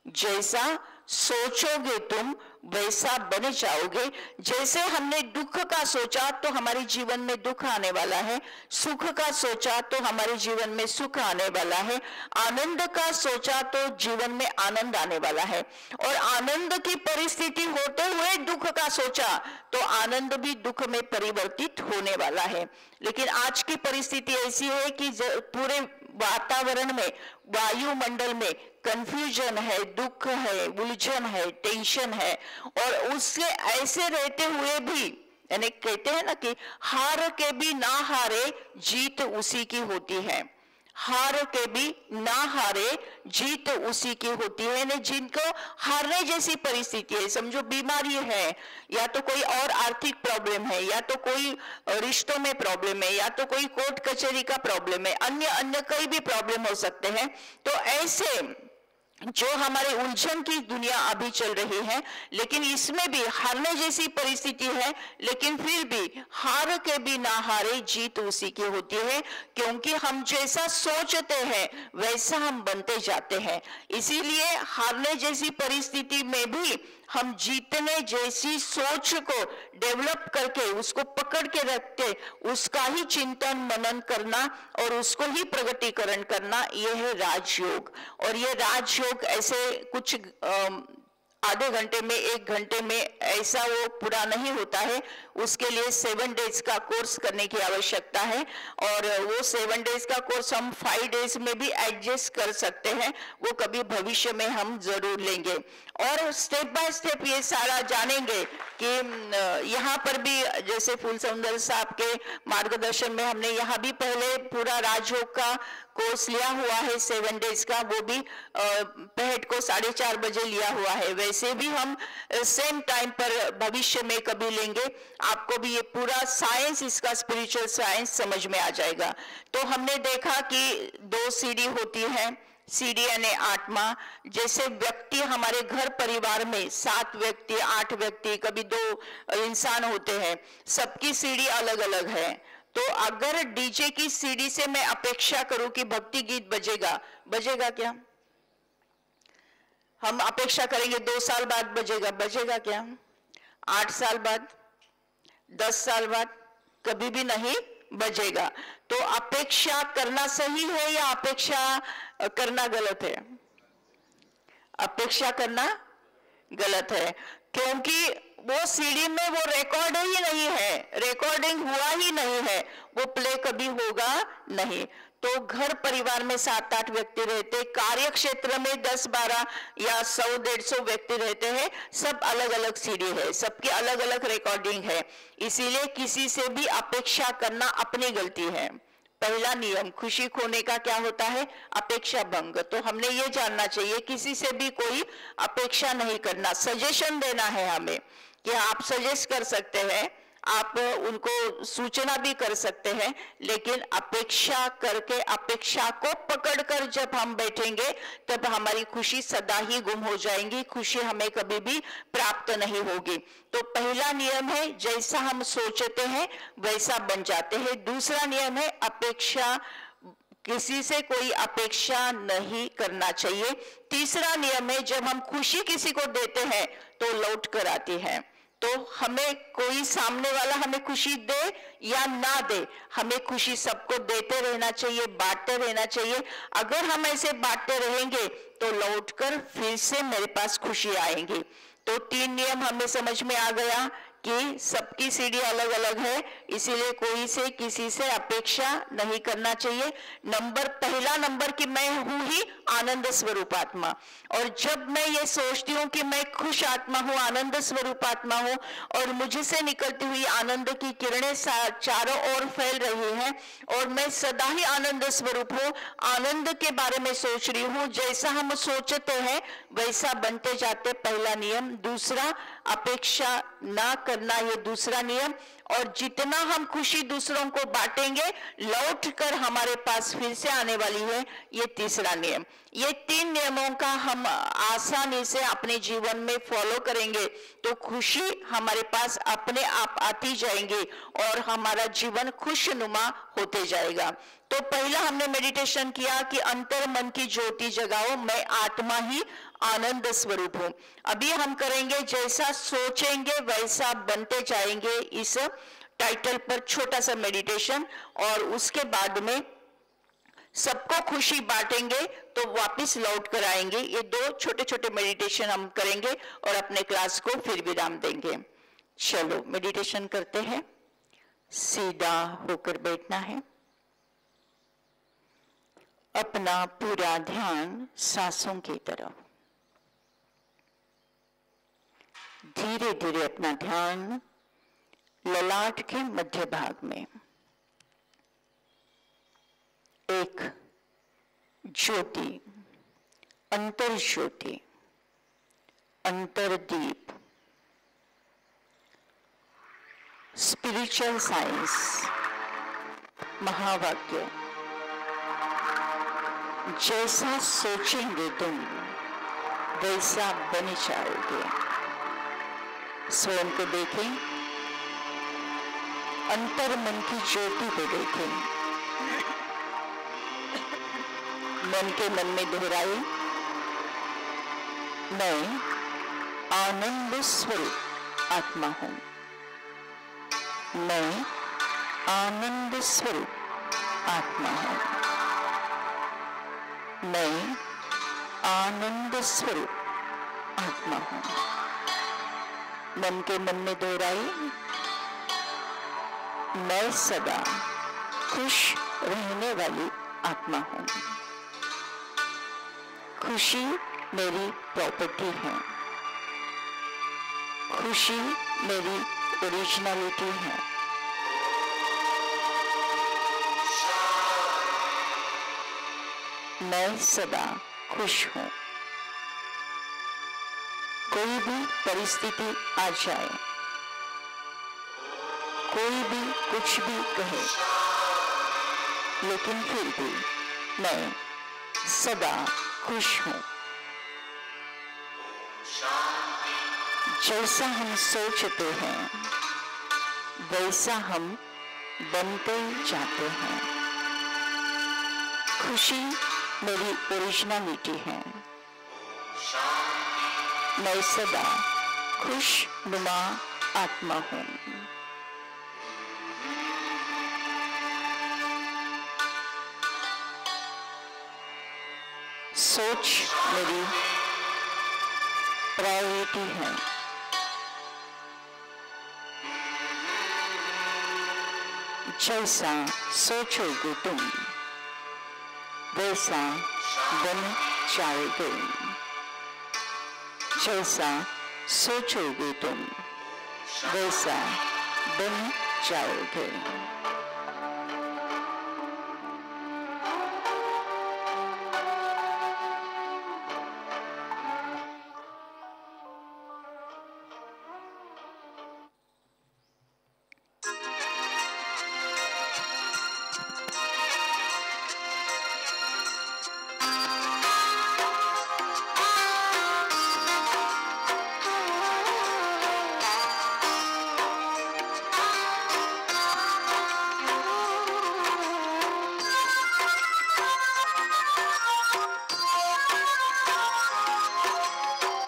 A: जैसा सोचोगे तुम वैसा बन जाओगे। जैसे हमने दुख का सोचा तो हमारे जीवन में दुख आने वाला है, सुख का सोचा तो हमारे जीवन में सुख आने वाला है, आनंद का सोचा तो जीवन में आनंद आने वाला है, और आनंद की परिस्थिति होते हुए दुख का सोचा तो आनंद भी दुख में परिवर्तित होने वाला है। लेकिन आज की परिस्थिति ऐसी है कि पूरे वातावरण में, वायुमंडल में कंफ्यूजन है, दुख है, उलझन है, टेंशन है, और उससे ऐसे रहते हुए भी, यानी कहते हैं ना कि हार के भी ना हारे जीत उसी की होती है। हार के भी ना हारे जीत उसी की होती है। यानी जिनको हारने जैसी परिस्थिति है, समझो बीमारी है, या तो कोई और आर्थिक प्रॉब्लम है, या तो कोई रिश्तों में प्रॉब्लम है, या तो कोई कोर्ट कचहरी का प्रॉब्लम है, अन्य कई भी प्रॉब्लम हो सकते हैं। तो ऐसे जो हमारे उलझन की दुनिया अभी चल रही है, लेकिन इसमें भी हारने जैसी परिस्थिति है, लेकिन फिर भी हार के भी ना हारे जीत उसी की होती है, क्योंकि हम जैसा सोचते हैं वैसा हम बनते जाते हैं। इसीलिए हारने जैसी परिस्थिति में भी हम जीतने जैसी सोच को डेवलप करके, उसको पकड़ के रख के, उसका ही चिंतन मनन करना और उसको ही प्रगटीकरण करना, यह है राजयोग। और ये राजयोग ऐसे कुछ आधे घंटे में, 1 घंटे में ऐसा वो पूरा नहीं होता है। उसके लिए 7 डेज का कोर्स करने की आवश्यकता है, और वो 7 डेज का कोर्स हम 5 डेज में भी एडजस्ट कर सकते हैं। वो कभी भविष्य में हम जरूर लेंगे, और स्टेप बाय स्टेप ये सारा जानेंगे कि यहाँ पर भी जैसे फूल सौंदर्य साहब के मार्गदर्शन में हमने यहाँ भी पहले पूरा राजयोग का कोर्स लिया हुआ है 7 डेज का, वो भी पहट को 4:30 बजे लिया हुआ है। वैसे भी हम सेम टाइम पर भविष्य में कभी लेंगे, आपको भी ये पूरा साइंस, इसका स्पिरिचुअल साइंस समझ में आ जाएगा। तो हमने देखा कि 2 सीढ़ी होती है, सीढ़ी यानी आत्मा। जैसे व्यक्ति हमारे घर परिवार में 7 व्यक्ति, 8 व्यक्ति, कभी 2 इंसान होते हैं, सबकी सीढ़ी अलग अलग है। तो अगर डीजे की सीढ़ी से मैं अपेक्षा करूं कि भक्ति गीत बजेगा, बजेगा क्या? हम अपेक्षा करेंगे 2 साल बाद बजेगा, बजेगा क्या? 8 साल बाद, 10 साल बाद, कभी भी नहीं बजेगा। तो अपेक्षा करना सही है या अपेक्षा करना गलत है? अपेक्षा करना गलत है, क्योंकि वो सीडी में वो रिकॉर्ड ही नहीं है, रिकॉर्डिंग हुआ ही नहीं है, वो प्ले कभी होगा नहीं। तो घर परिवार में 7-8 व्यक्ति रहते, कार्य क्षेत्र में 10-12 या 100-150 व्यक्ति रहते हैं, सब अलग अलग सीडी है, सबकी अलग अलग रिकॉर्डिंग है। इसीलिए किसी से भी अपेक्षा करना अपनी गलती है। पहला नियम खुशी खोने का क्या होता है? अपेक्षा भंग। तो हमने ये जानना चाहिए, किसी से भी कोई अपेक्षा नहीं करना। सजेशन देना है हमें कि आप सजेस्ट कर सकते हैं, आप उनको सूचना भी कर सकते हैं, लेकिन अपेक्षा करके, अपेक्षा को पकड़कर जब हम बैठेंगे तब हमारी खुशी सदा ही गुम हो जाएगी, खुशी हमें कभी भी प्राप्त नहीं होगी। तो पहला नियम है जैसा हम सोचते हैं वैसा बन जाते हैं। दूसरा नियम है अपेक्षा, किसी से कोई अपेक्षा नहीं करना चाहिए। तीसरा नियम है जब हम खुशी किसी को देते हैं तो लौट कर आती है। तो हमें कोई सामने वाला हमें खुशी दे या ना दे, हमें खुशी सबको देते रहना चाहिए, बांटते रहना चाहिए। अगर हम ऐसे बांटते रहेंगे तो लौटकर फिर से मेरे पास खुशी आएंगी। तो 3 नियम हमें समझ में आ गया कि सबकी सीढ़ी अलग अलग है, इसीलिए कोई से किसी से अपेक्षा नहीं करना चाहिए। पहला नंबर कि मैं हूं ही आनंद स्वरूप आत्मा, और जब मैं ये सोचती हूँ कि मैं खुश आत्मा हूँ, आनंद स्वरूप आत्मा हूँ, और मुझे से निकलती हुई आनंद की किरणें चारों ओर फैल रही हैं, और मैं सदा ही आनंद स्वरूप हूँ, आनंद के बारे में सोच रही हूँ, जैसा हम सोचते हैं वैसा बनते जाते, पहला नियम। दूसरा अपेक्षा ना करना, ये दूसरा नियम। और जितना हम खुशी दूसरों को बांटेंगे लौटकर हमारे पास फिर से आने वाली है, ये तीसरा नियम। ये 3 नियमों का हम आसानी से अपने जीवन में फॉलो करेंगे तो खुशी हमारे पास अपने आप आती जाएंगी और हमारा जीवन खुशनुमा होते जाएगा। तो पहला हमने मेडिटेशन किया कि अंतर मन की ज्योति जगाओ, मैं आत्मा ही आनंद स्वरूप हूं। अभी हम करेंगे जैसा सोचेंगे वैसा बनते जाएंगे, इस टाइटल पर छोटा सा मेडिटेशन, और उसके बाद में सबको खुशी बांटेंगे तो वापस लौट कर आएंगे। ये 2 छोटे छोटे मेडिटेशन हम करेंगे और अपने क्लास को फिर विराम देंगे। चलो मेडिटेशन करते हैं। सीधा होकर बैठना है, अपना पूरा ध्यान सांसों की तरफ, धीरे धीरे अपना ध्यान ललाट के मध्य भाग में एक ज्योति, अंतर ज्योति, अंतरदीप, स्पिरिचुअल साइंस महावाक्य, जैसा सोचेंगे तुम वैसा बन जाओगे। स्वयं को देखें, अंतर मन की ज्योति को देखें, मन के मन में दोहराए, मैं आनंद स्वरूप आत्मा हूं, मैं आनंद स्वरूप आत्मा हूं, मैं आनंद स्वरूप आत्मा हूं। मन के मन में दोहराए, मैं सदा खुश रहने वाली आत्मा हूं, खुशी मेरी प्रॉपर्टी है, खुशी मेरी ओरिजिनलिटी है, मैं सदा खुश हूं। कोई भी परिस्थिति आ जाए, कोई भी कुछ भी कहे, लेकिन फिर भी मैं सदा खुश हूं। जैसा हम सोचते हैं वैसा हम बनते जाते हैं। खुशी मेरी ओरिजिनलिटी है। मैं सदा खुशनुमा आत्मा हूं। सोच मेरी प्रायोरिटी है। जैसा सोचोगे तुम वैसा बन जाओगे। जैसा सोचोगे तुम वैसा बन जाओगे।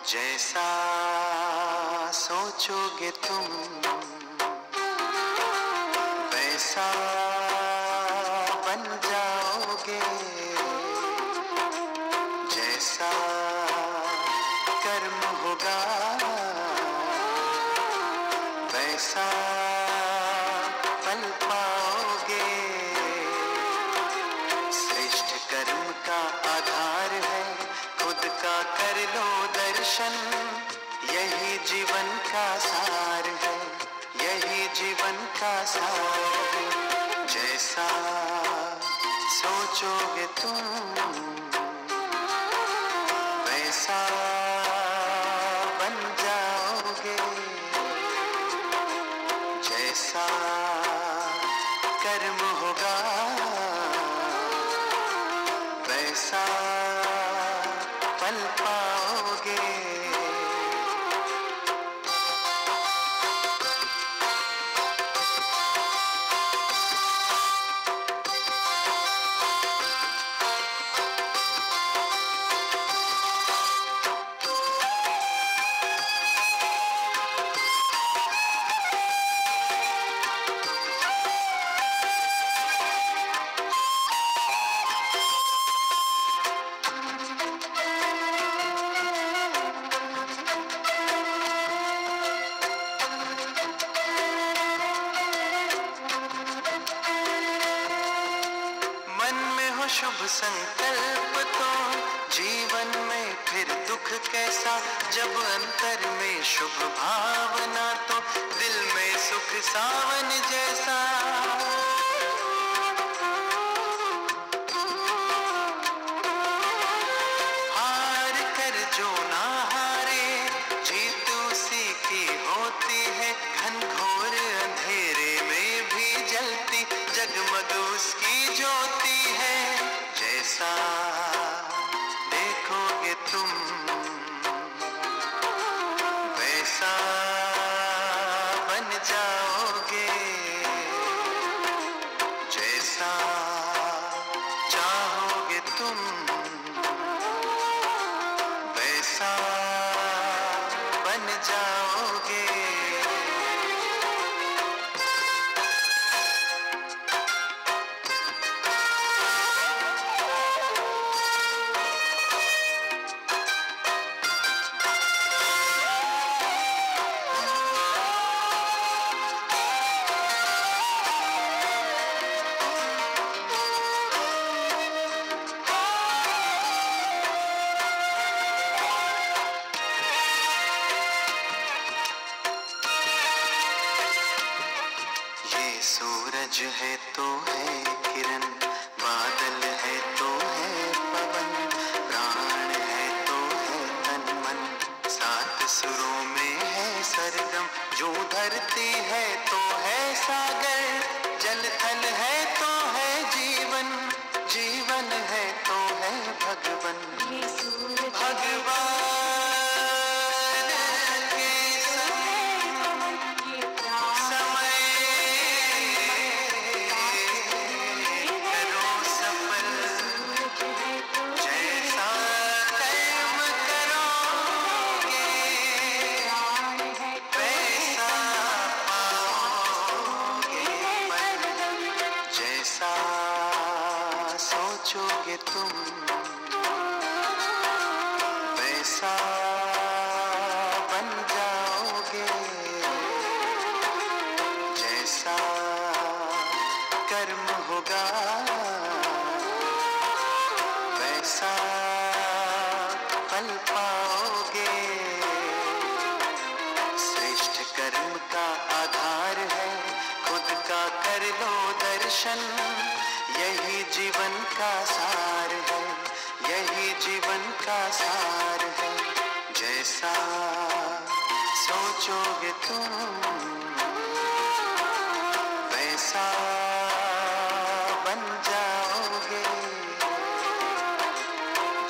B: जैसा सोचोगे तुम वैसा बन जाओगे। जैसा कर्म होगा वैसा फल पाओगे। श्रेष्ठ कर्म का आधार है खुद का कर लो दर्शन। यही जीवन का सार है, यही जीवन का सार है। जैसा सोचोगे तुम वैसा बन जाओगे। जैसा कर्म होगा वैसा फल पाओगे। शुभ संकल्प तो जीवन में फिर दुख कैसा। जब अंतर में शुभ भावना तो दिल में सुख सावन जैसा। हार कर जो ना हारे जीत उसी की होती है। घनघोर अंधेरे में भी जलती जगमग उसकी ज्योति है। जैसा देखोगे तुम वैसा बन जाओगे। जैसा चाहोगे तुम वैसा बन जाओगे। सूरज है तो है किरण, बादल है तो है पवन। तुम वैसा बन जाओगे, जैसा कर्म होगा वैसा फल पाओगे। श्रेष्ठ कर्म का आधार है खुद का कर लो दर्शन, यही जीवन का सार है, यही जीवन का सार है। जैसा सोचोगे तुम वैसा बन जाओगे,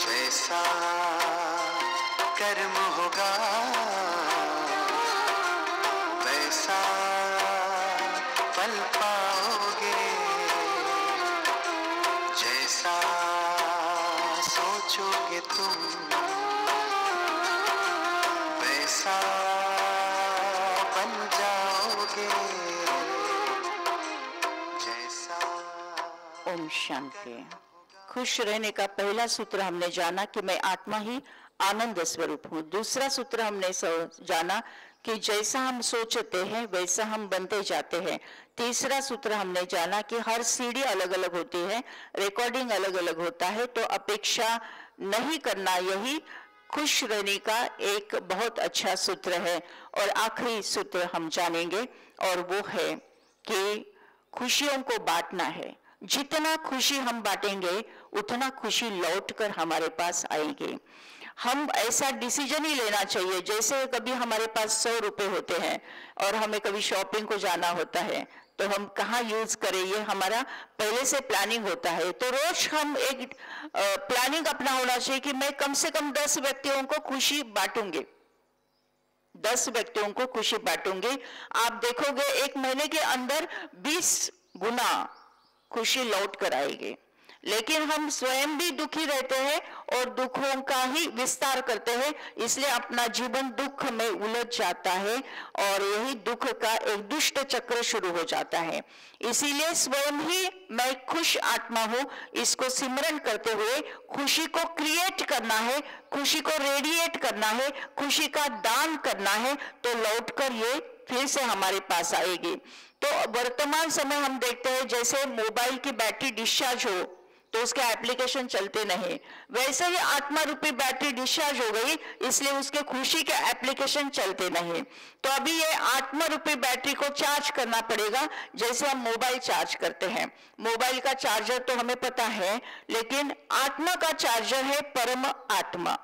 B: जैसा कर्म होगा वैसा फल पाओगे। जैसा सोचोगे तुम वैसा बन जाओगे, जैसा।
A: ओम शांति। खुश रहने का पहला सूत्र हमने जाना कि मैं आत्मा ही आनंद स्वरूप हूँ। दूसरा सूत्र हमने जाना कि जैसा हम सोचते हैं वैसा हम बनते जाते हैं। तीसरा सूत्र हमने जाना कि हर सीढ़ी अलग अलग होती है, रिकॉर्डिंग अलग अलग होता है, तो अपेक्षा नहीं करना यही खुश रहने का एक बहुत अच्छा सूत्र है। और आखिरी सूत्र हम जानेंगे और वो है कि खुशियों को बांटना है। जितना खुशी हम बांटेंगे उतना खुशी लौटकर हमारे पास आएगी। हम ऐसा डिसीजन ही लेना चाहिए, जैसे कभी हमारे पास 100 रुपए होते हैं और हमें कभी शॉपिंग को जाना होता है तो हम कहाँ यूज करें, ये हमारा पहले से प्लानिंग होता है। तो रोज हम एक प्लानिंग अपना होना चाहिए कि मैं कम से कम 10 व्यक्तियों को खुशी बांटूंगी, 10 व्यक्तियों को खुशी बांटूंगी। आप देखोगे एक महीने के अंदर 20 गुना खुशी लौट कर आएगी। लेकिन हम स्वयं भी दुखी रहते हैं और दुखों का ही विस्तार करते हैं, इसलिए अपना जीवन दुख में उलझ जाता है और यही दुख का एक दुष्ट चक्र शुरू हो जाता है। इसीलिए स्वयं ही मैं खुश आत्मा हूँ, इसको सिमरन करते हुए खुशी को क्रिएट करना है, खुशी को रेडिएट करना है, खुशी का दान करना है, तो लौटकर ये फिर से हमारे पास आएगी। तो वर्तमान समय हम देखते हैं जैसे मोबाइल की बैटरी डिस्चार्ज हो तो उसके एप्लीकेशन चलते नहीं, वैसे ही आत्मा रूपी बैटरी डिस्चार्ज हो गई, इसलिए उसके खुशी के एप्लीकेशन चलते नहीं। तो अभी ये आत्मा रूपी बैटरी को चार्ज करना पड़ेगा, जैसे हम मोबाइल चार्ज करते हैं। मोबाइल का चार्जर तो हमें पता है, लेकिन आत्मा का चार्जर है परम आत्मा।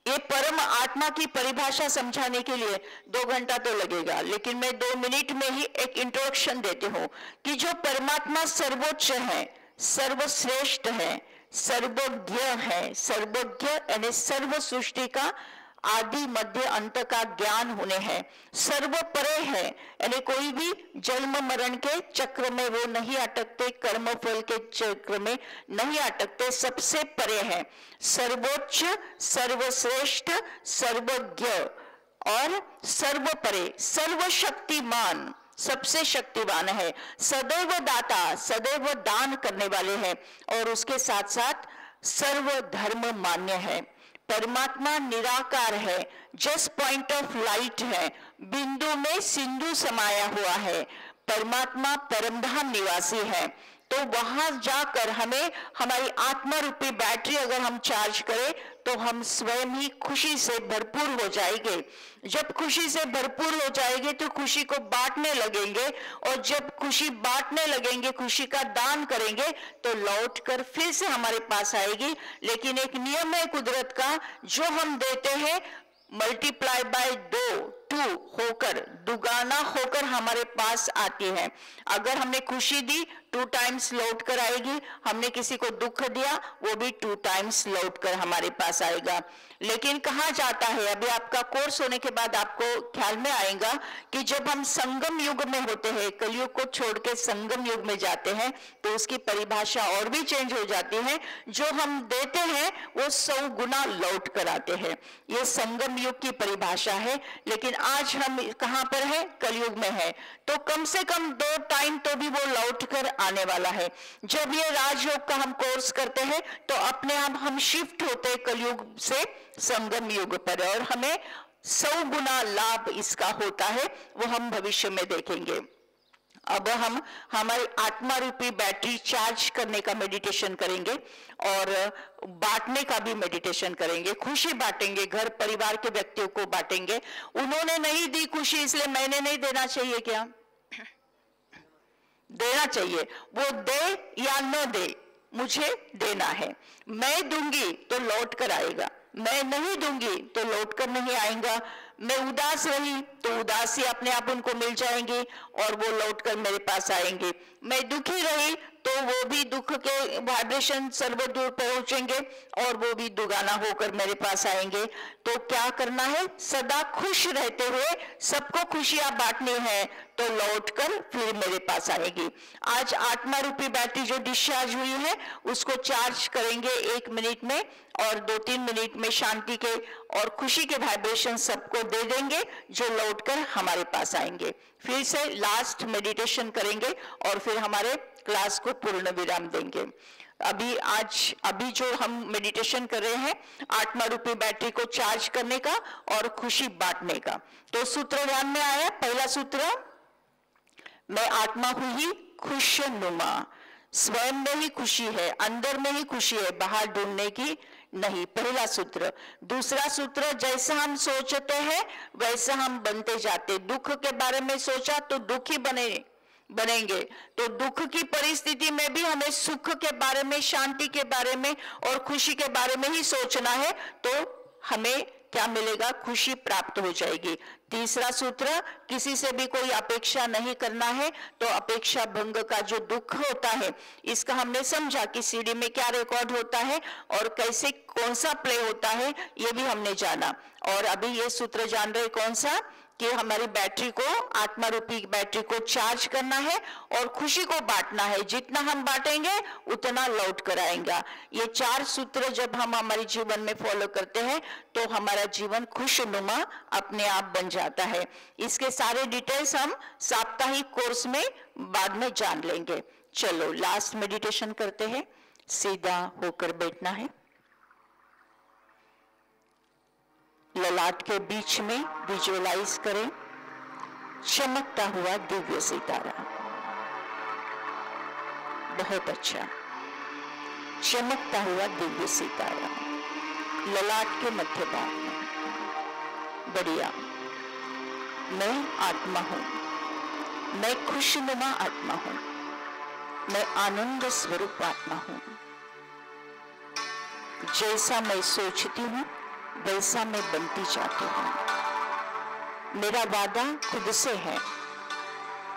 A: ये परम आत्मा की परिभाषा समझाने के लिए 2 घंटा तो लगेगा, लेकिन मैं 2 मिनट में ही एक इंट्रोडक्शन देती हूँ कि जो परमात्मा सर्वोच्च है, सर्वश्रेष्ठ है, सर्वज्ञ है। सर्वज्ञ यानी सर्व सृष्टि का आदि मध्य अंत का ज्ञान होने हैं। सर्वपरे है यानी कोई भी जन्म मरण के चक्र में वो नहीं अटकते, कर्म फल के चक्र में नहीं अटकते, सबसे परे है। सर्वोच्च, सर्वश्रेष्ठ, सर्वज्ञ और सर्वपरे, सर्वशक्तिमान, सबसे शक्तिवान है, सदैव दाता, सदैव दान करने वाले हैं, और उसके साथ साथ सर्वधर्म मान्य है। परमात्मा निराकार है, जस्ट पॉइंट ऑफ लाइट है, बिंदु में सिंधु समाया हुआ है। परमात्मा परमधाम निवासी है। तो वहां जाकर हमें हमारी आत्मा रूपी बैटरी अगर हम चार्ज करें तो हम स्वयं ही खुशी से भरपूर हो जाएंगे। जब खुशी से भरपूर हो जाएंगे तो खुशी को बांटने लगेंगे, और जब खुशी बांटने लगेंगे, खुशी का दान करेंगे, तो लौट कर फिर से हमारे पास आएगी। लेकिन एक नियम है कुदरत का, जो हम देते हैं मल्टीप्लाई बाय 2 होकर, दुगाना होकर हमारे पास आती है। अगर हमने खुशी दी 2 टाइम्स लौट कर आएगी, हमने किसी को दुख दिया वो भी 2 टाइम्स लौट कर हमारे पास आएगा। लेकिन कहा जाता है, अभी आपका कोर्स होने के बाद आपको ख्याल में आएगा कि जब हम संगम युग में होते हैं, कलयुग को छोड़ के संगम युग में जाते हैं, तो उसकी परिभाषा और भी चेंज हो जाती है। जो हम देते हैं वो 100 गुना लौट कर आते हैं। ये संगम युग की परिभाषा है। लेकिन आज हम कहां पर है? कलयुग में है। तो कम से कम 2 टाइम तो भी वो लौट कर आने वाला है। जब ये राजयोग का हम कोर्स करते हैं तो अपने आप हम शिफ्ट होते हैं कलयुग से संगम युग पर, और हमें 100 गुना लाभ इसका होता है, वो हम भविष्य में देखेंगे। अब हम हमारी आत्मा रूपी बैटरी चार्ज करने का मेडिटेशन करेंगे और बांटने का भी मेडिटेशन करेंगे। खुशी बांटेंगे, घर परिवार के व्यक्तियों को बांटेंगे। उन्होंने नहीं दी खुशी, इसलिए मैंने नहीं देना चाहिए क्या? देना चाहिए। वो दे या न दे, मुझे देना है। मैं दूंगी तो लौट कर आएगा, मैं नहीं दूंगी तो लौट कर नहीं आएगा। मैं उदास रही तो उदासी अपने आप उनको मिल जाएंगी और वो लौट कर मेरे पास आएंगे। मैं दुखी रही तो वो भी दुख के वाइब्रेशन सर्वदूर पहुंचेंगे और वो भी दुगाना होकर मेरे पास आएंगे। तो क्या करना है? सदा खुश रहते हुए सबको खुशियां बांटनी है, तो लौटकर फिर मेरे पास आएगी। आज आत्मा रूपी बैटरी जो डिस्चार्ज हुई है उसको चार्ज करेंगे 1 मिनट में, और 2-3 मिनट में शांति के और खुशी के वाइब्रेशन सबको दे देंगे जो लौटकर हमारे पास आएंगे। फिर से लास्ट मेडिटेशन करेंगे और फिर हमारे क्लास को पूर्ण विराम देंगे। अभी जो हम मेडिटेशन कर रहे हैं आत्मा रूपी बैटरी को चार्ज करने का और खुशी बांटने का। तो सूत्र ध्यान में आया। पहला सूत्र, मैं आत्मा हूं ही खुशनुमा। स्वयं में ही खुशी है, अंदर में ही खुशी है, बाहर ढूंढने की नहीं। पहला सूत्र। दूसरा सूत्र, जैसा हम सोचते हैं वैसा हम बनते जाते। दुख के बारे में सोचा तो दुखी बनेंगे, तो दुख की परिस्थिति में भी हमें सुख के बारे में, शांति के बारे में और खुशी के बारे में ही सोचना है, तो हमें क्या मिलेगा? खुशी प्राप्त हो जाएगी। तीसरा सूत्र, किसी से भी कोई अपेक्षा नहीं करना है। तो अपेक्षा भंग का जो दुख होता है, इसका हमने समझा कि सीडी में क्या रिकॉर्ड होता है और कैसे कौन सा प्ले होता है, ये भी हमने जाना। और अभी ये सूत्र जान रहे कौन सा, कि हमारी बैटरी को, आत्मा रूपी बैटरी को चार्ज करना है और खुशी को बांटना है। जितना हम बांटेंगे उतना लौट कर आएगा। ये 4 सूत्र जब हम हमारे जीवन में फॉलो करते हैं तो हमारा जीवन खुशनुमा अपने आप बन जाता है। इसके सारे डिटेल्स हम साप्ताहिक कोर्स में बाद में जान लेंगे। चलो लास्ट मेडिटेशन करते हैं। सीधा होकर बैठना है, ललाट के बीच में विजुअलाइज करें चमकता हुआ दिव्य सितारा। बहुत अच्छा, चमकता हुआ दिव्य सितारा ललाट के मध्य भाग में। बढ़िया। मैं आत्मा हूं, मैं खुशनुमा आत्मा हूं, मैं आनंद स्वरूप आत्मा हूं। जैसा मैं सोचती हूं वैसा मैं बनती जाती हूं। मेरा वादा खुद से है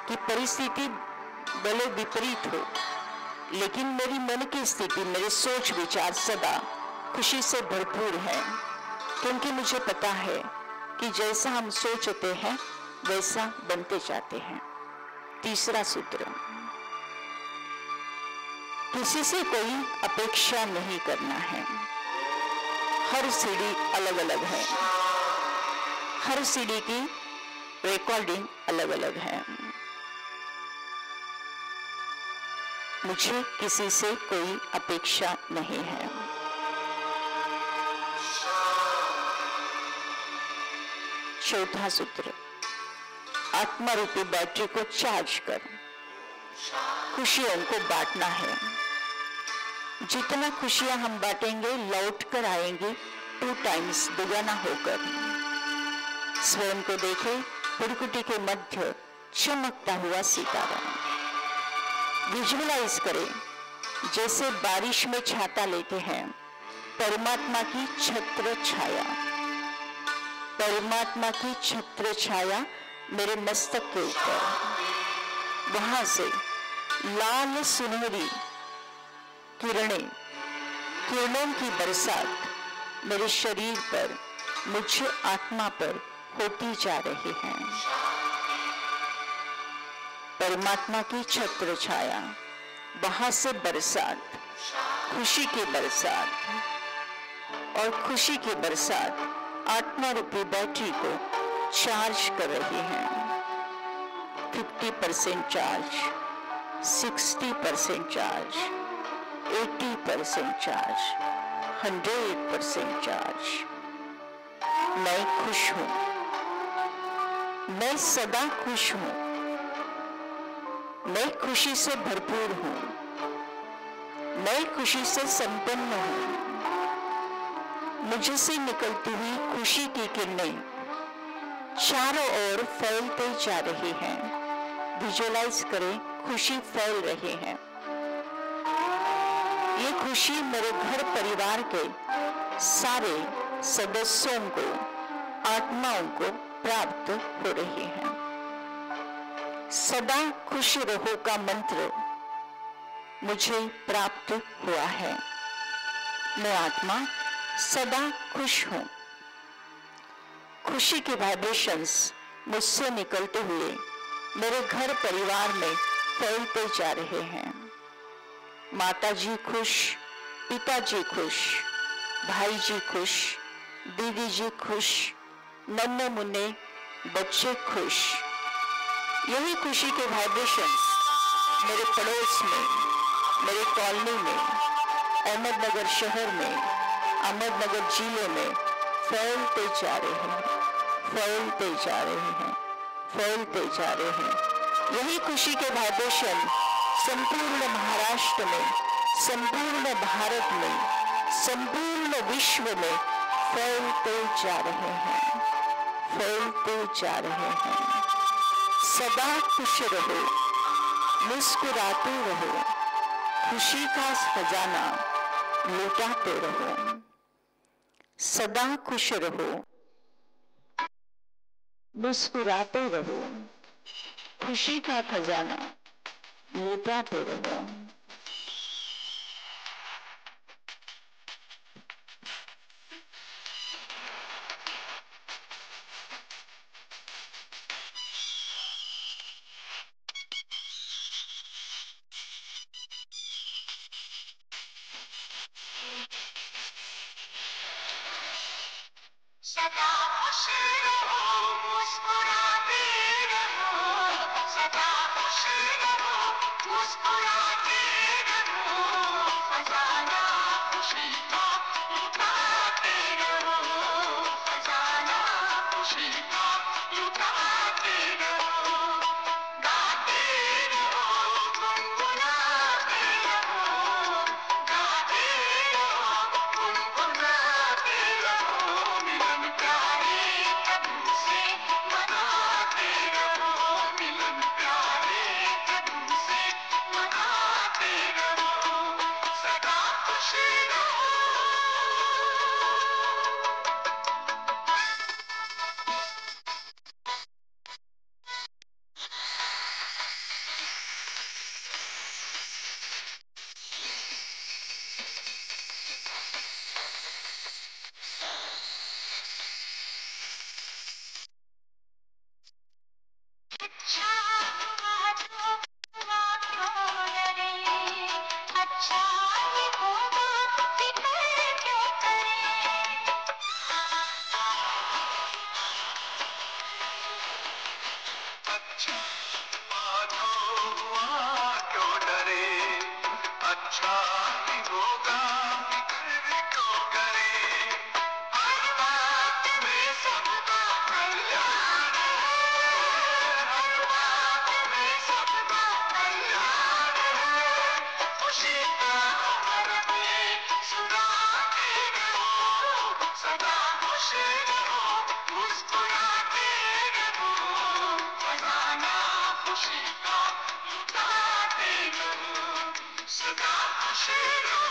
A: कि परिस्थिति भले विपरीत हो, लेकिन मेरी मन की स्थिति, मेरे सोच विचार सदा खुशी से भरपूर है, क्योंकि मुझे पता है कि जैसा हम सोचते हैं वैसा बनते जाते हैं। तीसरा सूत्र, किसी से कोई अपेक्षा नहीं करना है। हर सीढ़ी अलग अलग है, हर सीढ़ी की रिकॉर्डिंग अलग अलग है। मुझे किसी से कोई अपेक्षा नहीं है। चौथा सूत्र, आत्मा रूपी बैटरी को चार्ज कर खुशियों को बांटना है। जितना खुशियां हम बांटेंगे लौट कर आएंगे 2 टाइम्स दुगना होकर। स्वयं को देखें पुरकुटी के मध्य चमकता हुआ सितारा। विजुअलाइज करें जैसे बारिश में छाता लेते हैं परमात्मा की छत्र छाया। परमात्मा की छत्र छाया मेरे मस्तक के ऊपर। वहां से लाल सुनहरी किरणों की बरसात मेरे शरीर पर, मुझ आत्मा पर होती जा रही है। परमात्मा की छत्र छाया, वहां से बरसात, खुशी की बरसात, और खुशी की बरसात आत्मा रूपी बैटरी को चार्ज कर रही हैं। 50% चार्ज, 60% चार्ज, 80% चार्ज, 100% चार्ज। मैं खुश हूं, मैं सदा खुश हूं, मैं खुशी से भरपूर हूं, मैं खुशी से संपन्न हूं। मुझे से निकलती हुई खुशी की किरणें चारों ओर फैलते जा रही हैं। विजुअलाइज करें, खुशी फैल रही है। ये खुशी मेरे घर परिवार के सारे सदस्यों को, आत्माओं को प्राप्त हो रही है। सदा खुश रहो का मंत्र मुझे प्राप्त हुआ है। मैं आत्मा सदा खुश हूं। खुशी के वाइब्रेशंस मुझसे निकलते हुए मेरे घर परिवार में फैलते जा रहे हैं। माता जी खुश, पिताजी खुश, भाई जी खुश, दीदी जी खुश, नन्हे मुन्ने बच्चे खुश। यही खुशी के वाइब्रेशंस मेरे पड़ोस में, मेरे कॉलोनी में, अहमदनगर शहर में, अहमदनगर जिले में फैलते जा रहे हैं, फैलते जा रहे हैं, फैलते जा रहे हैं। यही खुशी के वाइब्रेशन संपूर्ण महाराष्ट्र में, संपूर्ण भारत में, संपूर्ण विश्व में फैलते जा रहे हैं, फैलते जा रहे हैं। सदा खुश रहो, मुस्कुराते रहो, खुशी का खजाना लुटाते रहो। सदा खुश रहो, मुस्कुराते रहो, खुशी का खजाना लुटाते रहो।
B: सदा खुश रहो, मुस्कुराते रहो, सदा खुश रहो, मुस्कुराते रहो, खजाना खुशी का लुटाते रहो, खजाना खुशी का लुटाते रहो, गाते रहो, गुनगुनाते रहो, गाते रहो, गुनगुनाते रहो, मिलन प्यारे कदम से मनाते रहो, मिलन प्यारे कदम से मनाते रहो, सदा खुश रहो। अच्छा हुआ तो हुआ क्यों डरे, अच्छा ही होगा फिक्र क्यों करे। अच्छा हुआ तो हुआ क्यों डरे, अच्छा ही होगा फिक्र क्यों करे। हर बात में सबका कल्याण है, हर बात में सबका कल्याण है। खुशी का हमें सुनाते रहो, सदा खुश रहो, मुस्कुराते रहो, खजाना खुशी का लुटाते रहो, सदा खुश रहो।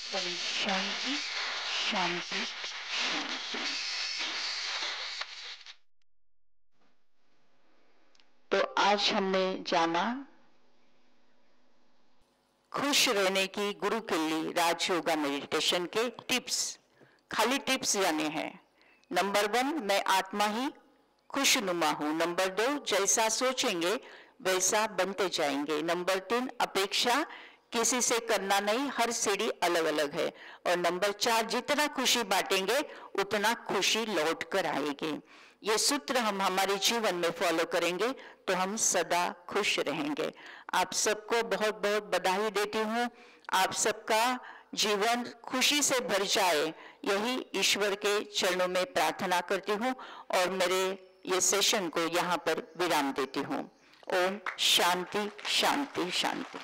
A: शांति, शांति, शांति। तो आज हमने जाना खुश रहने की गुरु किल्ली राजयोगा मेडिटेशन के टिप्स। खाली टिप्स जाने हैं। नंबर 1, मैं आत्मा ही खुशनुमा हूं। नंबर 2, जैसा सोचेंगे वैसा बनते जाएंगे। नंबर 3, अपेक्षा किसी से करना नहीं, हर सीढ़ी अलग अलग है। और नंबर 4, जितना खुशी बांटेंगे उतना खुशी लौट कर आएगी। ये सूत्र हम हमारे जीवन में फॉलो करेंगे तो हम सदा खुश रहेंगे। आप सबको बहुत बहुत बधाई देती हूँ। आप सबका जीवन खुशी से भर जाए, यही ईश्वर के चरणों में प्रार्थना करती हूँ और मेरे ये सेशन को यहाँ पर विराम देती हूँ। ओम शांति शांति शांति।